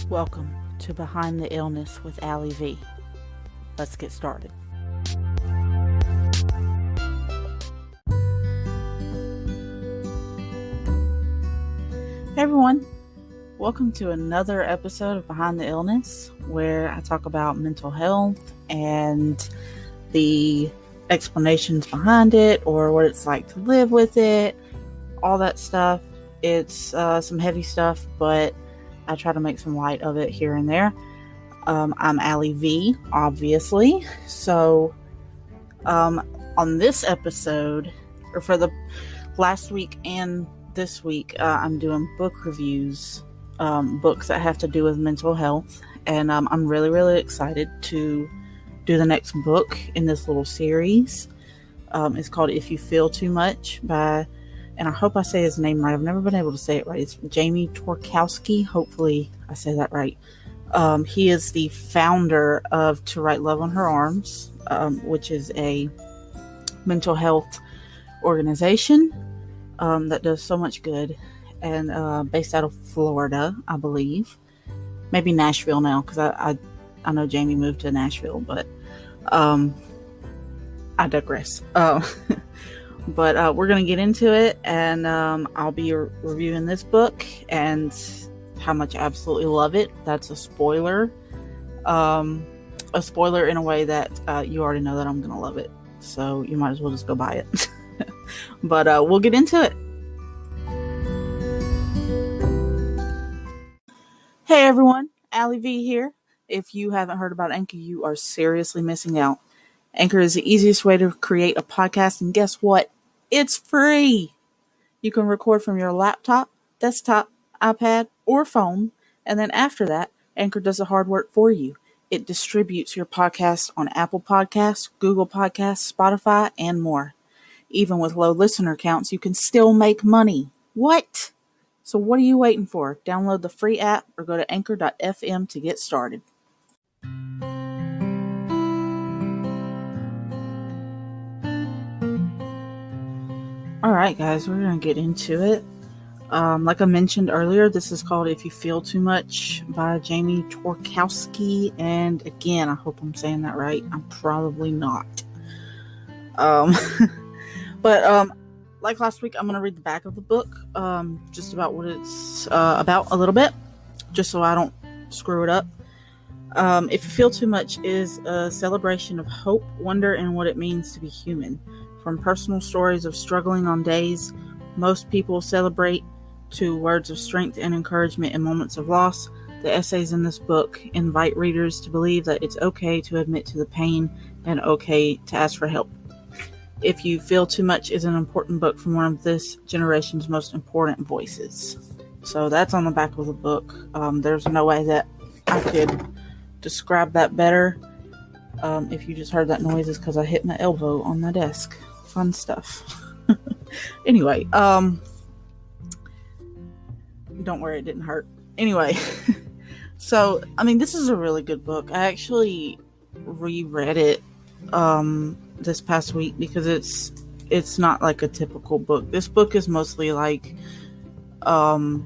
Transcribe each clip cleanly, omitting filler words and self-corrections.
Welcome to Behind the Illness with Allie V. Let's get started. Hey everyone, welcome to another episode of Behind the Illness, where I talk about mental health and the explanations behind it, or what it's like to live with it, all that stuff. It's some heavy stuff, but I try to make some light of it here and there. I'm Allie V, obviously. So on this episode, or for the last week and this week, I'm doing book reviews, books that have to do with mental health. And I'm really, really excited to do the next book in this little series. It's called If You Feel Too Much by, and I hope I say his name right. I've never been able to say it right. It's Jamie Tworkowski. Hopefully I say that right. He is the founder of To Write Love on Her Arms, which is a mental health organization that does so much good, and based out of Florida, I believe. Maybe Nashville now, because I know Jamie moved to Nashville, but I digress. But we're going to get into it, and I'll be reviewing this book and how much I absolutely love it. That's a spoiler. A spoiler in a way that you already know that I'm going to love it. So you might as well just go buy it. But we'll get into it. Hey everyone, Allie V here. If you haven't heard about Anchor, you are seriously missing out. Anchor is the easiest way to create a podcast, and guess what? It's free. You can record from your laptop, desktop, iPad, or phone, and then after that, Anchor does the hard work for you. It distributes your podcast on Apple Podcasts, Google Podcasts, Spotify, and more. Even with low listener counts, you can still make money. What? So what are you waiting for? Download the free app or go to anchor.fm to get started. Alright guys, we're going to get into it. Like I mentioned earlier, this is called If You Feel Too Much by Jamie Tworkowski. And again, I hope I'm saying that right. I'm probably not. But like last week, I'm going to read the back of the book, just about what it's about a little bit, just so I don't screw it up. If You Feel Too Much is a celebration of hope, wonder, and what it means to be human. From personal stories of struggling on days most people celebrate to words of strength and encouragement in moments of loss, the essays in this book invite readers to believe that it's okay to admit to the pain and okay to ask for help. If You Feel Too Much is an important book from one of this generation's most important voices. So that's on the back of the book. There's no way that I could describe that better. If you just heard that noise, it's because I hit my elbow on the desk. Fun stuff. Anyway, don't worry, it didn't hurt. Anyway, so, I mean, this is a really good book. I actually reread it this past week because it's not like a typical book. This book is mostly like old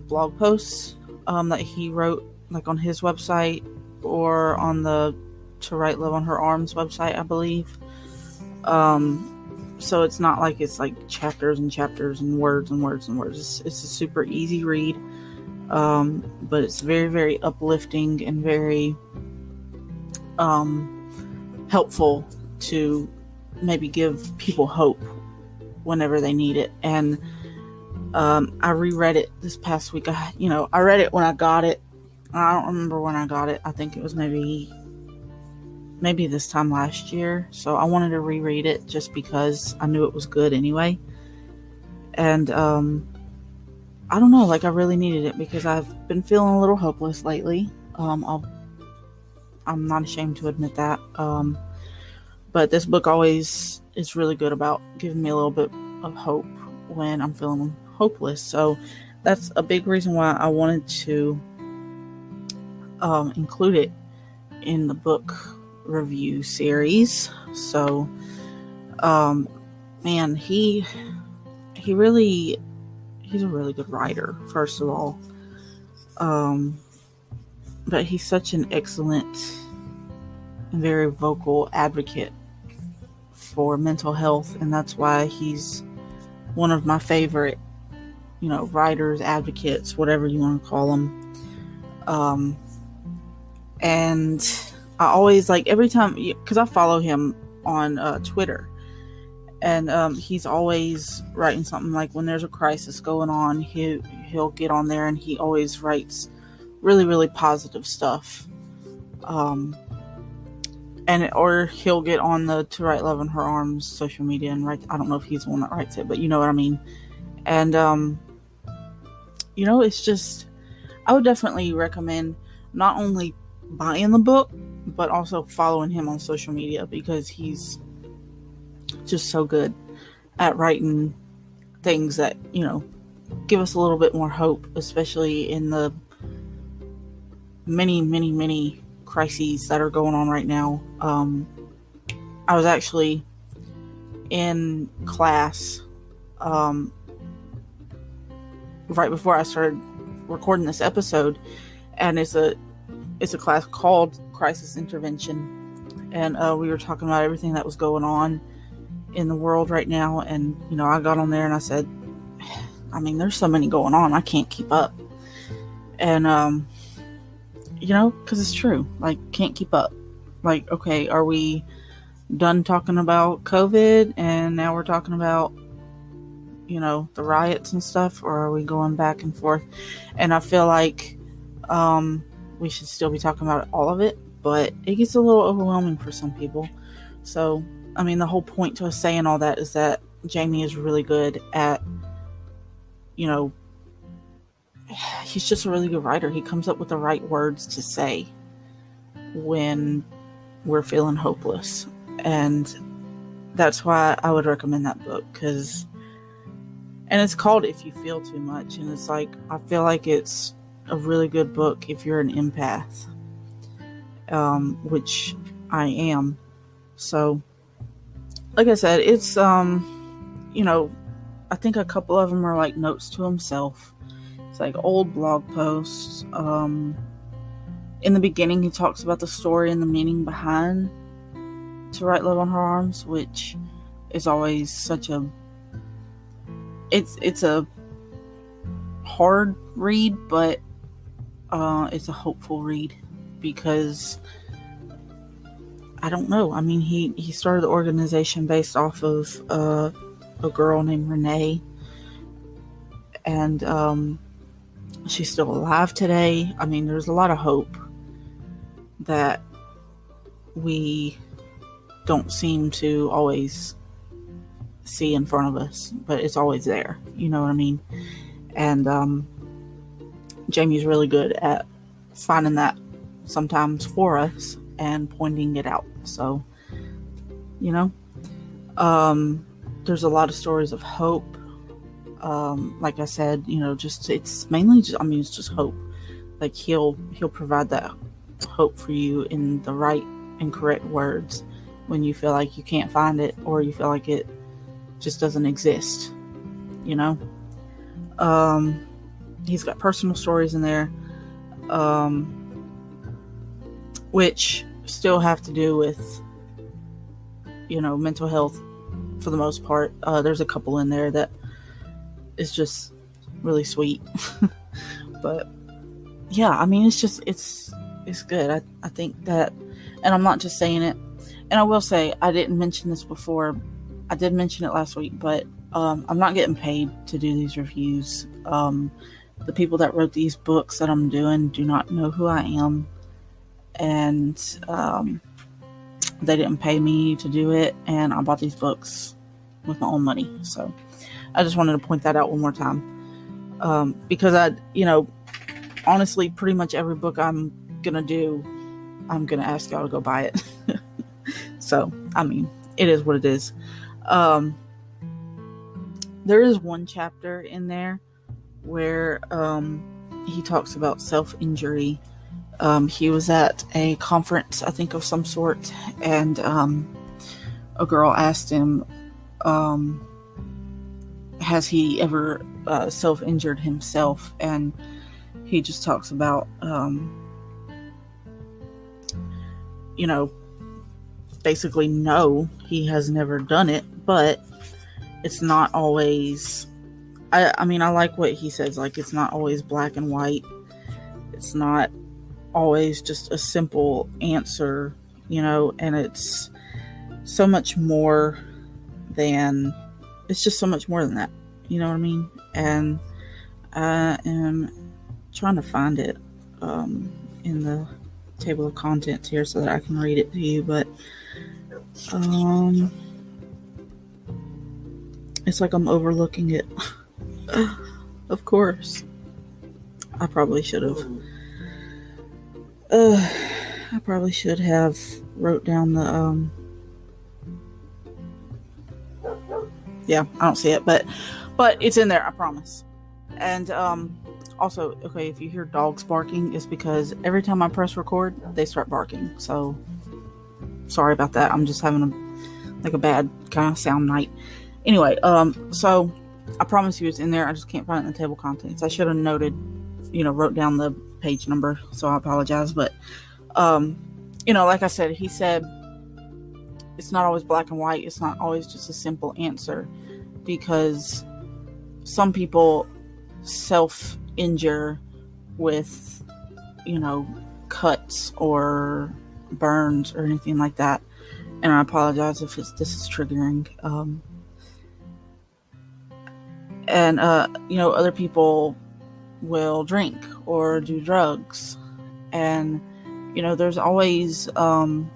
blog posts that he wrote like on his website or on the To Write Love on Her Arms website, I believe. So it's not like it's like chapters and chapters and words and words and words. It's a super easy read, but it's very, very uplifting and very helpful to maybe give people hope whenever they need it. And I reread it this past week. I read it when I got it. I don't remember when I got it. I think it was maybe this time last year. So I wanted to reread it just because I knew it was good anyway. And I don't know, like I really needed it because I've been feeling a little hopeless lately. I'm not ashamed to admit that. But this book always is really good about giving me a little bit of hope when I'm feeling hopeless. So that's a big reason why I wanted to include it in the book review series. So man, he's a really good writer, first of all. But he's such an excellent and very vocal advocate for mental health, and that's why he's one of my favorite, writers, advocates, whatever you want to call them. And I always, like, every time, because I follow him on Twitter, and he's always writing something. Like when there's a crisis going on, he'll get on there and he always writes really, really positive stuff. Or he'll get on the To Write Love in Her Arms social media and write. I don't know if he's the one that writes it, but you know what I mean. And it's just, I would definitely recommend not only buying the book, but also following him on social media, because he's just so good at writing things that, give us a little bit more hope, especially in the many, many, many crises that are going on right now. I was actually in class right before I started recording this episode, and it's a class called Crisis Intervention, and we were talking about everything that was going on in the world right now. And I got on there and I said, there's so many going on, I can't keep up. And because it's true, like, can't keep up. Like, okay, are we done talking about COVID and now we're talking about the riots and stuff, or are we going back and forth? And I feel like we should still be talking about all of it, but it gets a little overwhelming for some people. So the whole point to us saying all that is that Jamie is really good at, he's just a really good writer. He comes up with the right words to say when we're feeling hopeless. And that's why I would recommend that book, and it's called If You Feel Too Much. And it's like, I feel like it's a really good book if you're an empath, which I am. So, like I said, it's, I think a couple of them are like notes to himself. It's like old blog posts. In the beginning, he talks about the story and the meaning behind To Write Love on Her Arms, which is always such a, it's a hard read, but it's a hopeful read, because I don't know. He started the organization based off of a girl named Renee, and she's still alive today. There's a lot of hope that we don't seem to always see in front of us, but it's always there. You know what I mean? And Jamie's really good at finding that sometimes for us and pointing it out. So, there's a lot of stories of hope. Like I said, it's mainly just, it's just hope. Like he'll provide that hope for you in the right and correct words when you feel like you can't find it, or you feel like it just doesn't exist. He's got personal stories in there, which still have to do with, mental health for the most part. There's a couple in there that is just really sweet. But yeah, it's good. I think that, and I'm not just saying it, and I will say, I didn't mention this before. I did mention it last week, but I'm not getting paid to do these reviews. The people that wrote these books that I'm doing do not know who I am, and they didn't pay me to do it, and I bought these books with my own money. So I just wanted to point that out one more time, because honestly, pretty much every book I'm gonna do, I'm gonna ask y'all to go buy it. So it is what it is. There is one chapter in there where he talks about self-injury. He was at a conference, I think, of some sort, and a girl asked him, has he ever self-injured himself? And he just talks about, basically no, he has never done it, but it's not always, I mean, I like what he says, like, it's not always black and white. It's not always just a simple answer, and it's so much more than, it's just so much more than that. You know what I mean? And I am trying to find it in the table of contents here so that I can read it to you, but it's like I'm overlooking it. Of course. I probably should have wrote down the yeah, I don't see it, but it's in there, I promise. And also, okay, if you hear dogs barking, it's because every time I press record, they start barking. So sorry about that. I'm just having a bad kind of sound night. Anyway, so I promise you it's in there. I just can't find it in the table of contents. I should have noted, wrote down the page number, so I apologize. But like I said, he said it's not always black and white. It's not always just a simple answer, because some people self-injure with, cuts or burns or anything like that. And I apologize if this is triggering. Other people will drink or do drugs. And, there's always, when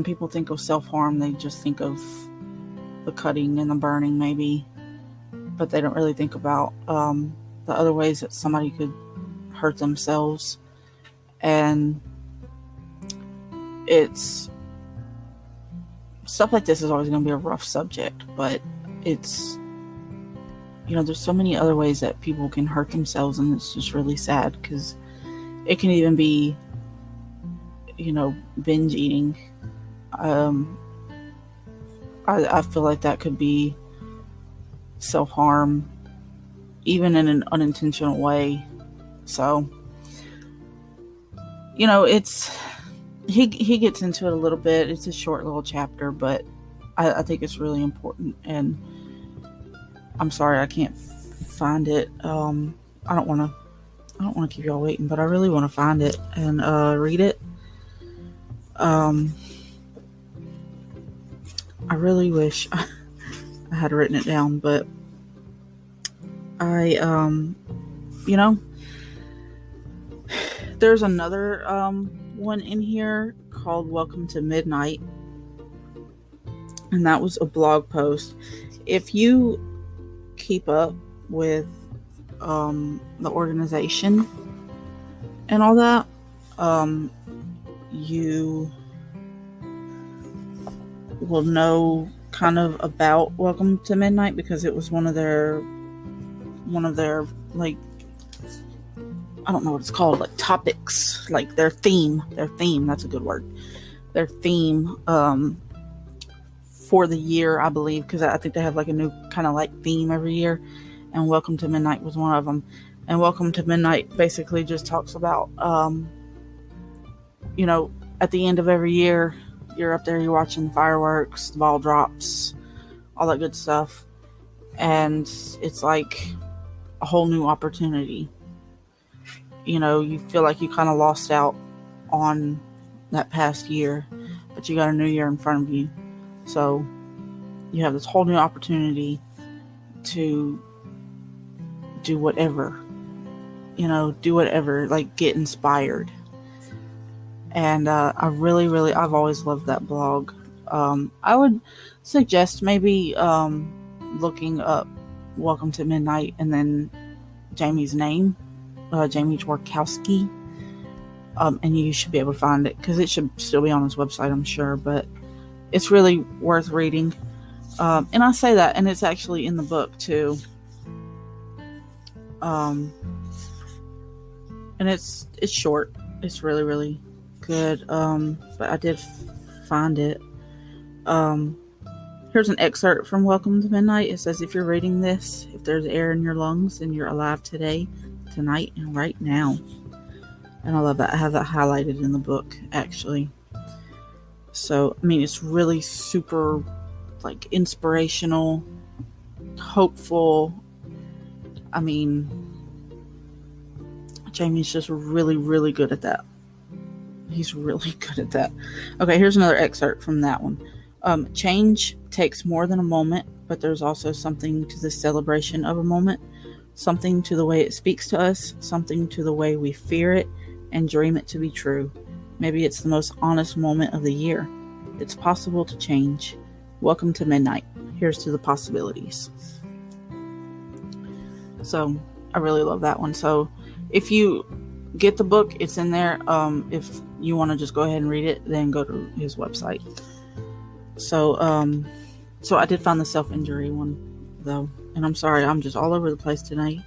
people think of self-harm, they just think of the cutting and the burning maybe, but they don't really think about the other ways that somebody could hurt themselves. And it's stuff like this is always going to be a rough subject, but it's, there's so many other ways that people can hurt themselves, and it's just really sad, because it can even be, binge eating. I feel like that could be self-harm, even in an unintentional way. So, it's, he gets into it a little bit. It's a short little chapter, but I think it's really important. And I'm sorry I can't find it. I don't want to keep y'all waiting, but I really want to find it and read it. I really wish I had written it down, but there's another one in here called Welcome to Midnight, and that was a blog post. If you keep up with the organization and all that, you will know kind of about Welcome to Midnight, because it was one of their like, I don't know what it's called, like topics, like their theme, that's a good word, their theme for the year, I believe, because I think they have like a new kind of like theme every year, and Welcome to Midnight was one of them. And Welcome to Midnight basically just talks about at the end of every year, you're up there, you're watching fireworks, the ball drops, all that good stuff, and it's like a whole new opportunity. You feel like you kind of lost out on that past year, but you got a new year in front of you. So you have this whole new opportunity to do whatever, like get inspired. And I've always loved that blog. I would suggest maybe looking up Welcome to Midnight and then Jamie's name, Jamie Tworkowski, and you should be able to find it, because it should still be on his website, I'm sure, but it's really worth reading. And I say that, and it's actually in the book too. And it's short. It's really, really good. But I did find it. Here's an excerpt from Welcome to Midnight. It says, if you're reading this, if there's air in your lungs and you're alive today, tonight and right now. And I love that. I have that highlighted in the book, actually. So, I mean, it's really super, like, inspirational, hopeful. I mean, Jamie's just really, really good at that. He's really good at that. Okay, here's another excerpt from that one. Change takes more than a moment, but there's also something to the celebration of a moment, something to the way it speaks to us, something to the way we fear it and dream it to be true. Maybe it's the most honest moment of the year. It's possible to change. Welcome to midnight. Here's to the possibilities. So I really love that one. So if you get the book, it's in there. If you want to just go ahead and read it, then go to his website. So I did find the self-injury one though, and I'm sorry, I'm just all over the place today,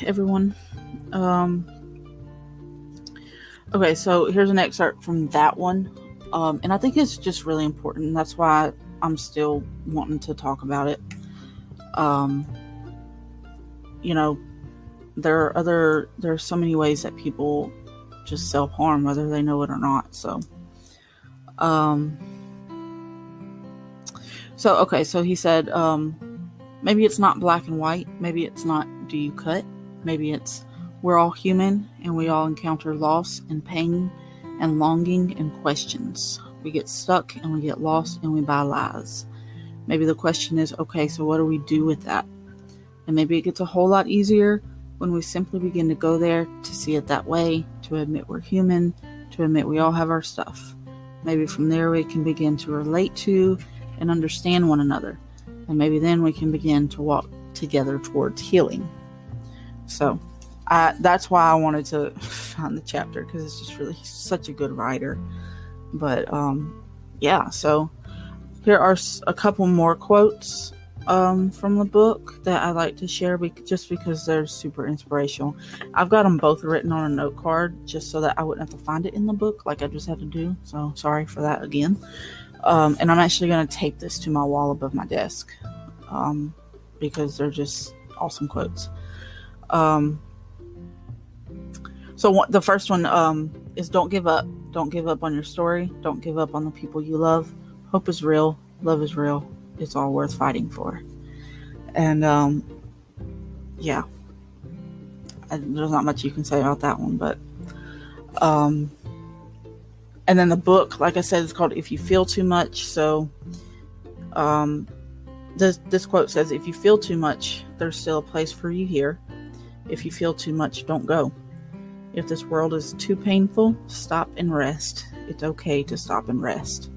everyone. Okay, so here's an excerpt from that one. And I think it's just really important. That's why I'm still wanting to talk about it. There are so many ways that people just self-harm, whether they know it or not. So he said, maybe it's not black and white. Maybe it's not, do you cut? Maybe it's, we're all human and we all encounter loss and pain and longing and questions. We get stuck and we get lost and we buy lies. Maybe the question is, okay, so what do we do with that? And maybe it gets a whole lot easier when we simply begin to go there, to see it that way, to admit we're human, to admit we all have our stuff. Maybe from there we can begin to relate to and understand one another. And maybe then we can begin to walk together towards healing. So that's why I wanted to find the chapter, because it's just really such a good writer. But so here are a couple more quotes from the book that I like to share, just because they're super inspirational. I've got them both written on a note card just so that I wouldn't have to find it in the book like I just had to do. So sorry for that again. And I'm actually going to tape this to my wall above my desk because they're just awesome quotes. So the first one is, don't give up. Don't give up on your story. Don't give up on the people you love. Hope is real. Love is real. It's all worth fighting for. And there's not much you can say about that one. But and then the book, like I said, is called If You Feel Too Much. So this quote says, if you feel too much, there's still a place for you here. If you feel too much, don't go. If this world is too painful, stop and rest. It's okay to stop and rest.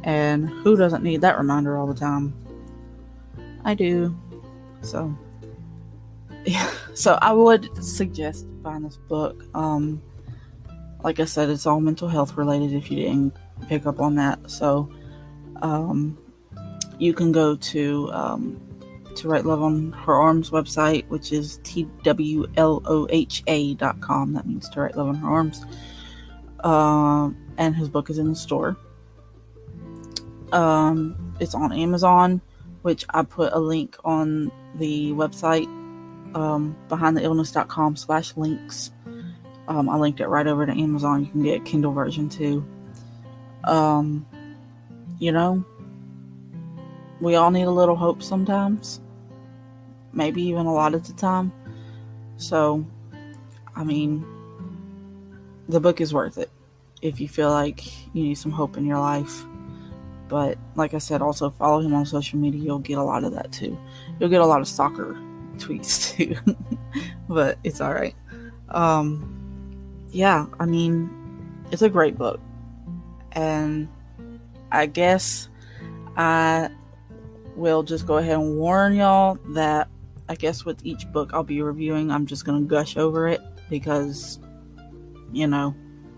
And who doesn't need that reminder all the time? I do. So, yeah. So I would suggest buying this book. Like I said, it's all mental health related if you didn't pick up on that. So, you can go to Write Love on Her Arms website, which is TWLOHA.com. That means To Write Love on Her Arms. And his book is in the store. It's on Amazon, which I put a link on the website, behindtheillness.com/links. I linked it right over to Amazon. You can get a Kindle version too. We all need a little hope sometimes, maybe even a lot of the time. So, I mean, the book is worth it if you feel like you need some hope in your life. But like I said, also follow him on social media. You'll get a lot of that too. You'll get a lot of stalker tweets too. But it's all right. I mean, it's a great book. And I guess I will just go ahead and warn y'all that I guess with each book I'll be reviewing, I'm just going to gush over it because,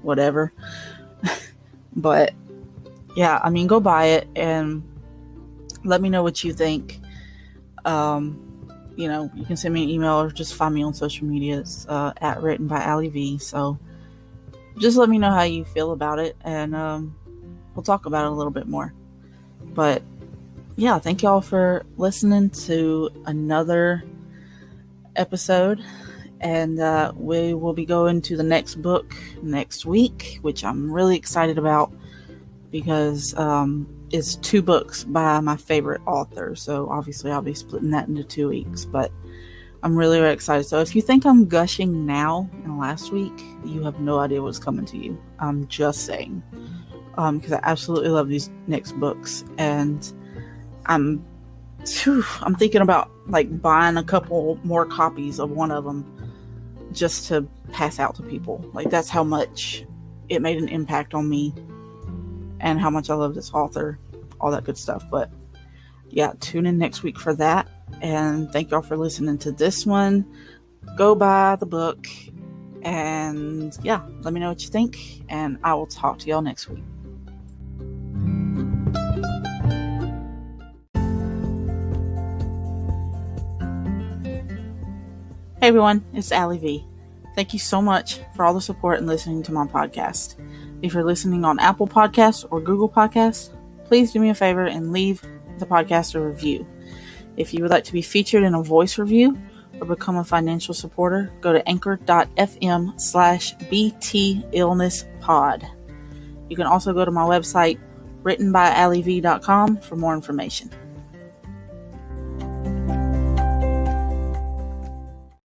whatever. But yeah, I mean, go buy it and let me know what you think. You can send me an email or just find me on social media. It's at Written by Allie V. So just let me know how you feel about it, and we'll talk about it a little bit more. But yeah, thank y'all for listening to another episode. And we will be going to the next book next week, which I'm really excited about because it's 2 books by my favorite author. So obviously I'll be splitting that into 2 weeks, but I'm really, really excited. So if you think I'm gushing now and last week, you have no idea what's coming to you. I'm just saying. Because I absolutely love these next books. And I'm thinking about like buying a couple more copies of one of them just to pass out to people. Like, that's how much it made an impact on me and how much I love this author, all that good stuff. But yeah, tune in next week for that. And thank y'all for listening to this one. Go buy the book and yeah, let me know what you think, and I will talk to y'all next week. Hey everyone, it's Allie V. Thank you so much for all the support and listening to my podcast. If you're listening on Apple Podcasts or Google Podcasts, please do me a favor and leave the podcast a review. If you would like to be featured in a voice review or become a financial supporter, go to anchor.fm/btillnesspod. You can also go to my website, writtenbyallyv.com, for more information.